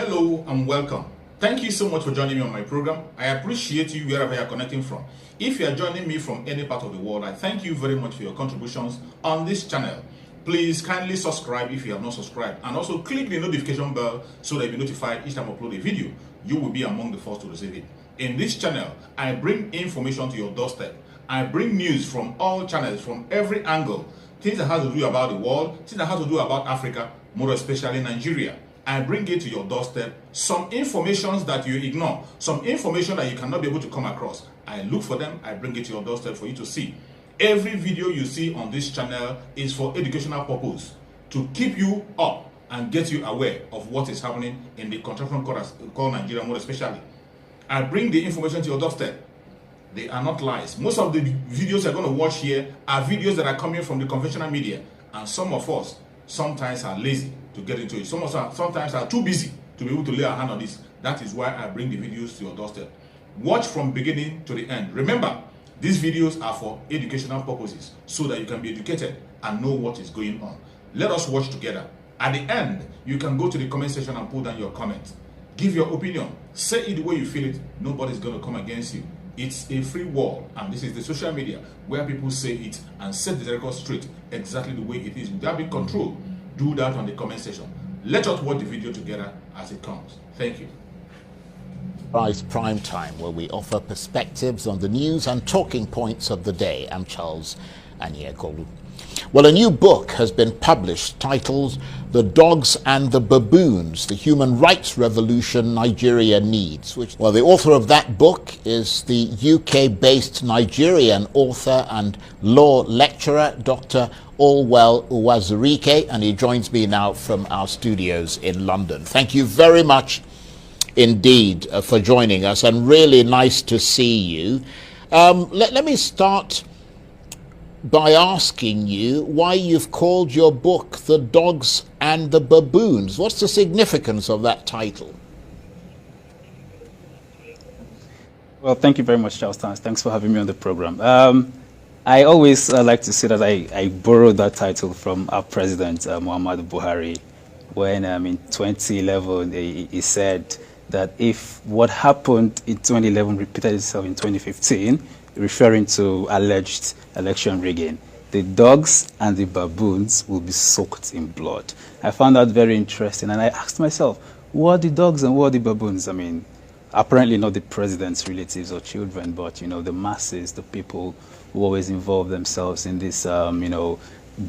Hello and welcome. Thank you so much for joining me on my program. I appreciate you wherever you are connecting from. If you are joining me from any part of the world, I thank you very much for your contributions on this channel. Please kindly subscribe if you have not subscribed, and also click the notification bell so that you'll be notified each time I upload a video. You will be among the first to receive it. In this channel, I bring information to your doorstep. I bring news from all channels, from every angle. Things that have to do about the world, things that have to do about Africa, more especially Nigeria. I bring it to your doorstep. Some information that you ignore, some information that you cannot be able to come across, I look for them, I bring it to your doorstep for you to see. Every video you see on this channel is for educational purpose, to keep you up and get you aware of what is happening in the contraction called Nigeria, more especially. I bring the information to your doorstep. They are not lies. Most of the videos you're going to watch here are videos that are coming from the conventional media, and some of us sometimes are lazy to get into it. Some of us sometimes are too busy to be able to lay our hand on this. That is why I bring the videos to your doorstep. Watch from beginning to the end. Remember, these videos are for educational purposes, so that you can be educated and know what is going on. Let us watch together. At the end, you can go to the comment section and put down your comment. Give your opinion. Say it the way you feel it. Nobody's going to come against you. It's a free world, and this is the social media where people say it and set the record straight exactly the way it is without being controlled. Do that on the comment section. Let us watch the video together as it comes. Thank you. Rise Prime Time, where we offer perspectives on the news and talking points of the day. I'm Charles Anyekolu. Well, a new book has been published titled The Dogs and the Baboons, The Human Rights Revolution Nigeria Needs. The author of that book is the UK-based Nigerian author and law lecturer, Dr. Allwell Uwazurike, and he joins me now from our studios in London. Thank you very much indeed for joining us, and really nice to see you. Let me start by asking you why you've called your book The Dogs and the Baboons. What's the significance of that title? Well, thank you very much, Charles. Thanks for having me on the program. I always like to say that I borrowed that title from our president, Muhammadu Buhari, when in 2011 he said that if what happened in 2011 repeated itself in 2015, referring to alleged election rigging, the dogs and the baboons will be soaked in blood. I found that very interesting, and I asked myself, what are the dogs and what are the baboons? I mean, apparently not the president's relatives or children, but, the masses, the people who always involve themselves in this,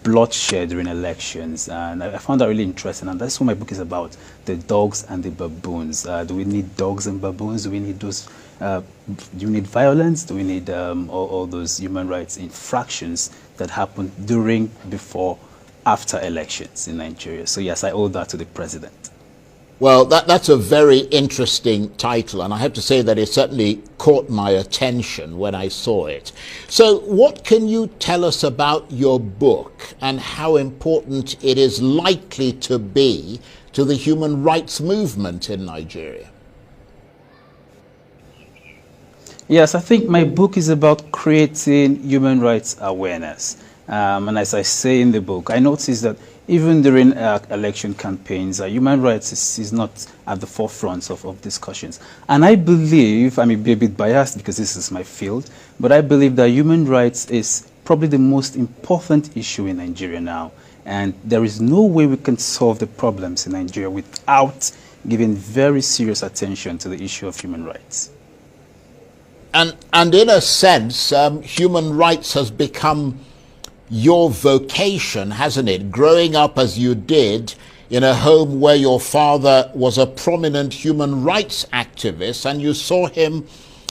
bloodshed during elections. And I found that really interesting, and that's what my book is about, the dogs and the baboons. Do we need dogs and baboons? Do we need those? Do we need violence? Do we need all those human rights infractions that happen during, before, after elections in Nigeria? So yes, I owe that to the president. Well, that's a very interesting title, and I have to say that it certainly caught my attention when I saw it. So what can you tell us about your book and how important it is likely to be to the human rights movement in Nigeria? Yes, I think my book is about creating human rights awareness. And as I say in the book, I noticed that even during election campaigns, human rights is not at the forefront of discussions. And I believe, I may be a bit biased because this is my field, but I believe that human rights is probably the most important issue in Nigeria now. And there is no way we can solve the problems in Nigeria without giving very serious attention to the issue of human rights. And in a sense, human rights has become your vocation, hasn't it? Growing up as you did in a home where your father was a prominent human rights activist, and you saw him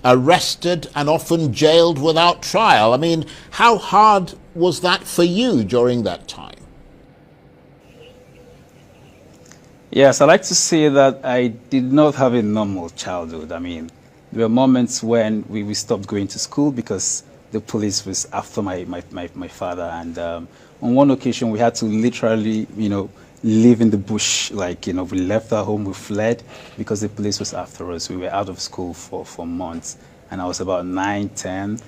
arrested and often jailed without trial. I mean, how hard was that for you during that time? Yes, I like to say that I did not have a normal childhood. I mean, there were moments when we stopped going to school because the police was after my father, and on one occasion we had to literally, live in the bush. We left our home, we fled because the police was after us. We were out of school for months, and I was about 9, 10.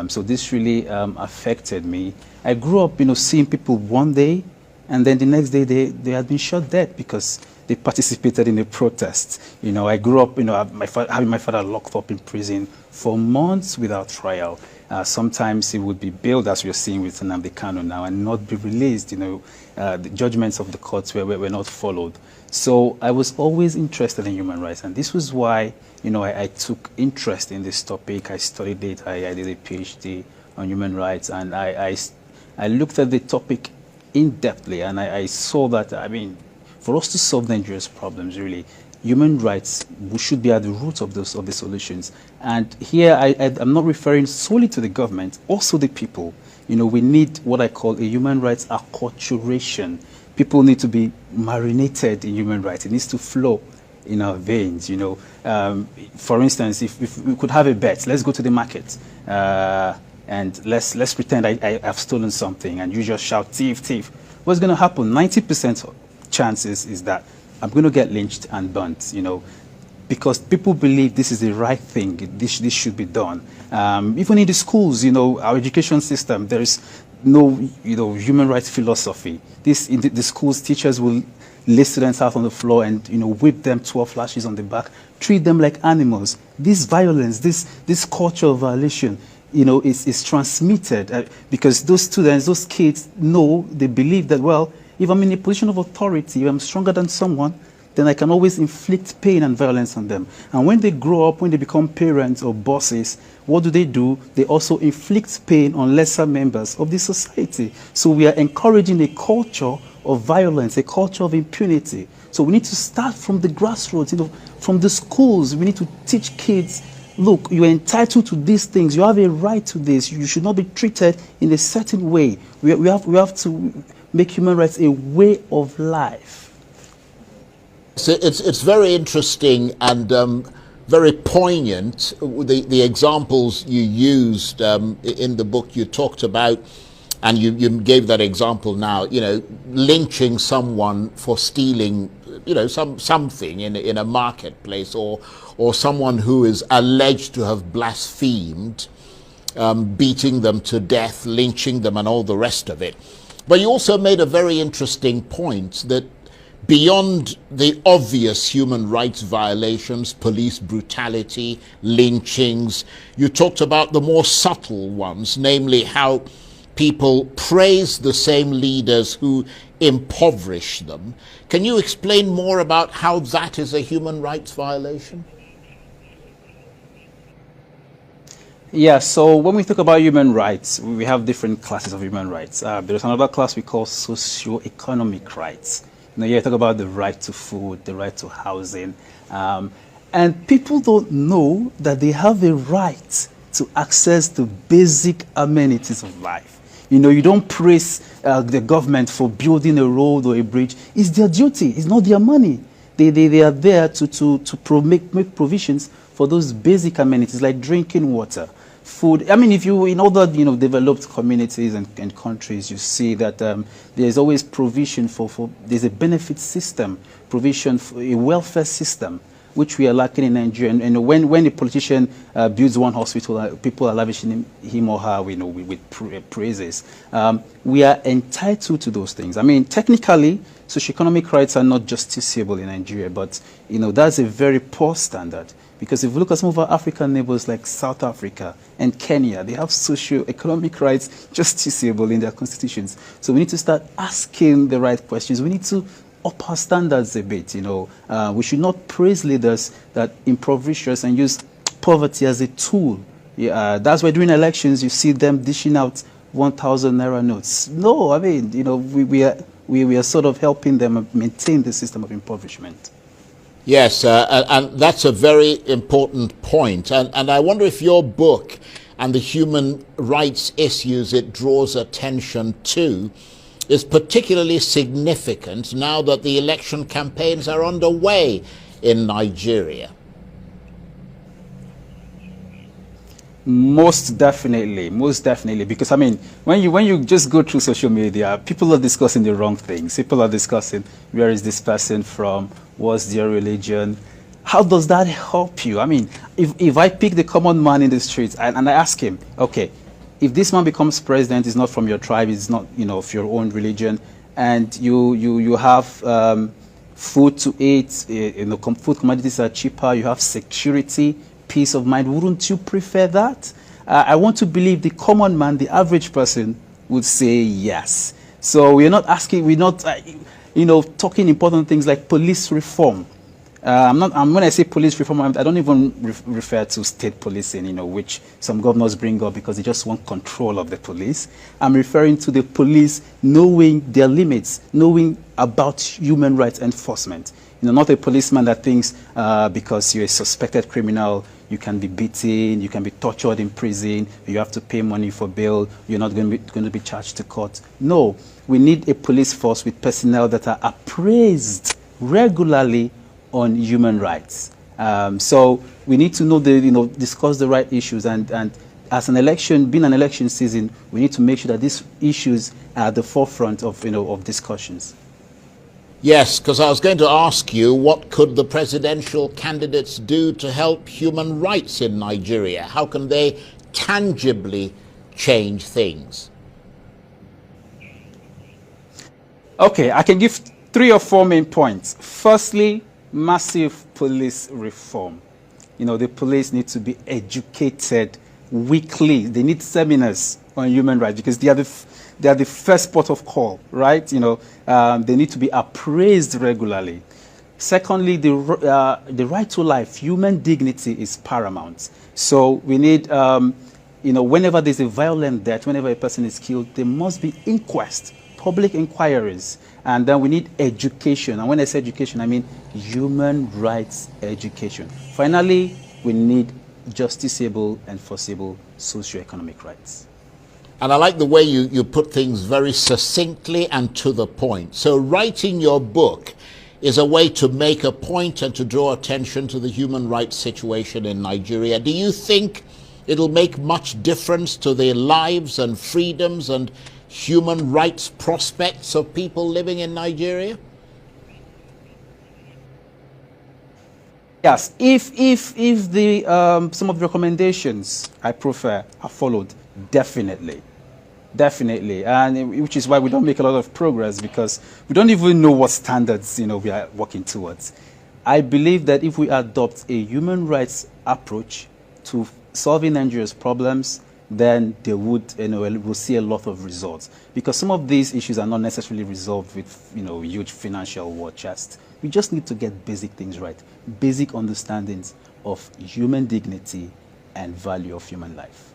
So this really affected me. I grew up, seeing people one day, and then the next day they had been shot dead because they participated in a protest. You know, I grew up, you know, having my father locked up in prison for months without trial. Sometimes he would be bailed, as we're seeing with Nnamdi Kanu now, and not be released. You know, the judgments of the courts were not followed. So I was always interested in human rights, and this was why, you know, I took interest in this topic. I studied it. I did a PhD on human rights, and I looked at the topic in-depthly, and I saw that, I mean, for us to solve Nigeria's problems, really, human rights should be at the root of the solutions. And here, I'm not referring solely to the government, also the people. You know, we need what I call a human rights acculturation. People need to be marinated in human rights. It needs to flow in our veins, you know. For instance, if we could have a bet, let's go to the market, and let's pretend I've stolen something, and you just shout, thief, thief. What's going to happen? 90% chances is that I'm going to get lynched and burnt, you know, because people believe this is the right thing, this should be done. Even in the schools, you know, our education system, there is no, you know, human rights philosophy. In the schools, teachers will lay students out on the floor and, you know, whip them 12 lashes on the back, treat them like animals. This violence, this culture of violation, you know, is transmitted because those students, those kids know, they believe that, well, if I'm in a position of authority, if I'm stronger than someone, then I can always inflict pain and violence on them. And when they grow up, when they become parents or bosses, what do? They also inflict pain on lesser members of the society. So we are encouraging a culture of violence, a culture of impunity. So we need to start from the grassroots, you know, from the schools. We need to teach kids, look, you're entitled to these things. You have a right to this. You should not be treated in a certain way. We have to make human rights a way of life. So it's very interesting and very poignant. The examples you used in the book, you talked about, and you gave that example now, you know, lynching someone for stealing, you know, something in a marketplace, or someone who is alleged to have blasphemed, beating them to death, lynching them, and all the rest of it. But you also made a very interesting point that beyond the obvious human rights violations, police brutality, lynchings, you talked about the more subtle ones, namely how people praise the same leaders who impoverish them. Can you explain more about how that is a human rights violation? Yeah, so when we talk about human rights, we have different classes of human rights. There's another class we call socio-economic rights. You know, you talk about the right to food, the right to housing, and people don't know that they have a right to access the basic amenities of life. You know, you don't praise the government for building a road or a bridge. It's their duty. It's not their money. They are there to make provisions for those basic amenities like drinking water, food. I mean, if you, in other, you know, developed communities and countries, you see that there's always provision there's a benefit system, provision for a welfare system, which we are lacking in Nigeria. And when a politician builds one hospital, people are lavishing him or her, you know, with praises. We are entitled to those things. I mean, technically, socioeconomic rights are not justiciable in Nigeria, but, you know, that's a very poor standard. Because if you look at some of our African neighbors like South Africa and Kenya, they have socio-economic rights justiciable in their constitutions. So we need to start asking the right questions. We need to up our standards a bit, you know. We should not praise leaders that impoverish us and use poverty as a tool. That's why during elections you see them dishing out 1,000 naira notes. No, I mean, you know, we are sort of helping them maintain the system of impoverishment. Yes, and that's a very important point. And I wonder if your book and the human rights issues it draws attention to is particularly significant now that the election campaigns are underway in Nigeria. Most definitely, because I mean, when you just go through social media, people are discussing the wrong things. People are discussing where is this person from, what's their religion. How does that help you? I mean, if I pick the common man in the streets and I ask him, okay, if this man becomes president, he's not from your tribe, he's not, you know, of your own religion, and you have food to eat, food commodities are cheaper, you have security, peace of mind. Wouldn't you prefer that? I want to believe the common man, the average person, would say yes. So we're not talking important things like police reform. When I say police reform, I don't even refer to state policing, which some governors bring up because they just want control of the police. I'm referring to the police knowing their limits, knowing about human rights enforcement. Not a policeman that thinks because you're a suspected criminal, you can be beaten, you can be tortured in prison, you have to pay money for bail, you're not going to be charged to court. No, we need a police force with personnel that are appraised regularly on human rights. So we need to know discuss the right issues, and as being an election season, we need to make sure that these issues are at the forefront of discussions. Yes, because I was going to ask you, what could the presidential candidates do to help human rights in Nigeria? How can they tangibly change things? Okay, I can give 3 or 4 main points. Firstly, massive police reform. The police need to be educated weekly. They need seminars on human rights because they are the first port of call, right? They need to be appraised regularly. Secondly, the right to life, human dignity is paramount. So we need, whenever there's a violent death, whenever a person is killed, there must be inquest, public inquiries, and then we need education. And when I say education, I mean human rights education. Finally, we need justiciable, enforceable socioeconomic rights. And I like the way you put things very succinctly and to the point. So writing your book is a way to make a point and to draw attention to the human rights situation in Nigeria. Do you think it'll make much difference to the lives and freedoms and human rights prospects of people living in Nigeria? Yes, if the some of the recommendations I prefer are followed, definitely, and which is why we don't make a lot of progress, because we don't even know what standards we are working towards. I believe that if we adopt a human rights approach to solving Nigeria's problems, then we'll see a lot of results, because some of these issues are not necessarily resolved with huge financial war chest. We just need to get basic things right, basic understandings of human dignity and value of human life.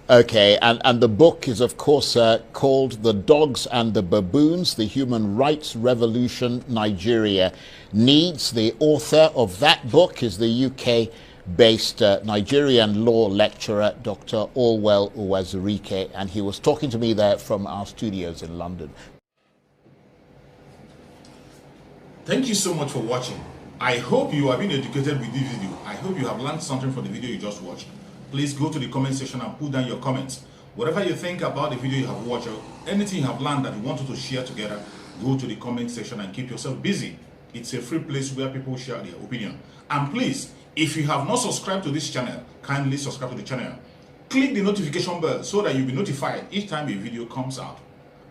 Okay, and the book is, of course, called The Dogs and the Baboons, The Human Rights Revolution Nigeria Needs. The author of that book is the UK-based Nigerian law lecturer, Dr. Allwell Uwazurike, and he was talking to me there from our studios in London. Thank you so much for watching. I hope you have been educated with this video. I hope you have learned something from the video you just watched. Please go to the comment section and put down your comments. Whatever you think about the video you have watched, or anything you have learned that you wanted to share together, go to the comment section and keep yourself busy. It's a free place where people share their opinion. And please, if you have not subscribed to this channel, kindly subscribe to the channel. Click the notification bell so that you'll be notified each time a video comes out.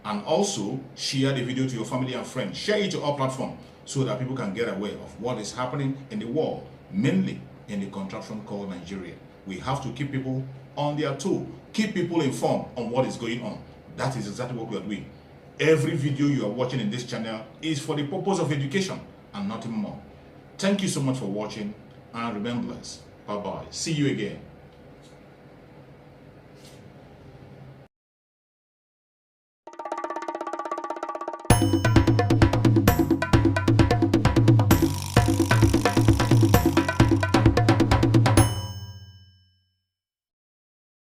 And also, share the video to your family and friends. Share it to all platforms so that people can get aware of what is happening in the world, mainly in the contraption called Nigeria. We have to keep people on their toe, keep people informed on what is going on. That is exactly what we are doing. Every video you are watching in this channel is for the purpose of education and nothing more. Thank you so much for watching, and remember, bye-bye. See you again.